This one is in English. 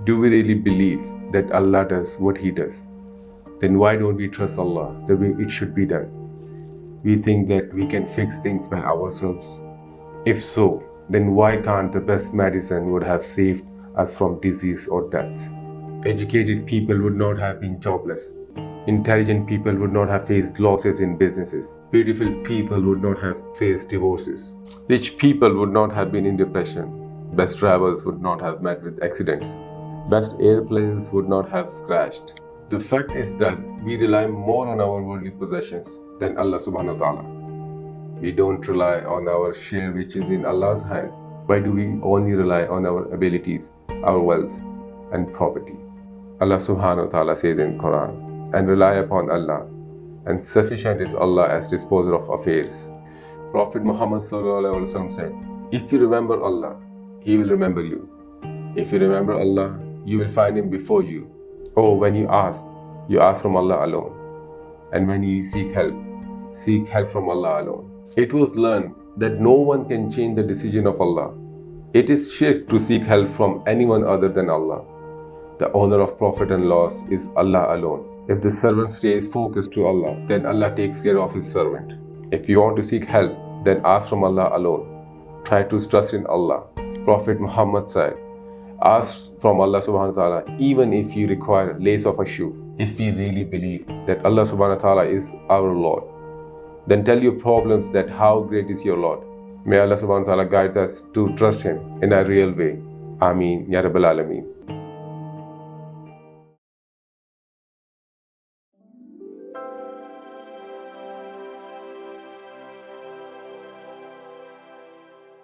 Do we really believe that Allah does what He does? Then why don't we trust Allah the way it should be done? We think that we can fix things by ourselves. If so, then why can't the best medicine would have saved us from disease or death? Educated people would not have been jobless. Intelligent people would not have faced losses in businesses. Beautiful people would not have faced divorces. Rich people would not have been in depression. Best drivers would not have met with accidents. Best airplanes would not have crashed. The fact is that we rely more on our worldly possessions than Allah subhanahu wa ta'ala. We don't rely on our share which is in Allah's hand. Why do we only rely on our abilities, our wealth and property? Allah subhanahu wa ta'ala says in Quran, and rely upon Allah, and sufficient is Allah as disposer of affairs. Prophet Muhammad sallallahu alaihi wasallam said, if you remember Allah, He will remember you. If you remember Allah, you will find Him before you. Oh, when you ask from Allah alone. And when you seek help from Allah alone. It was learned that no one can change the decision of Allah. It is shirk to seek help from anyone other than Allah. The owner of profit and loss is Allah alone. If the servant stays focused to Allah, then Allah takes care of His servant. If you want to seek help, then ask from Allah alone. Try to trust in Allah. Prophet Muhammad said, ask from Allah subhanahu wa ta'ala even if you require lace of a shoe. If we really believe that Allah subhanahu wa ta'ala is our Lord, then tell your problems that how great is your Lord. May Allah subhanahu wa ta'ala guide us to trust Him in a real way. Ameen Ya Rabbal Alameen.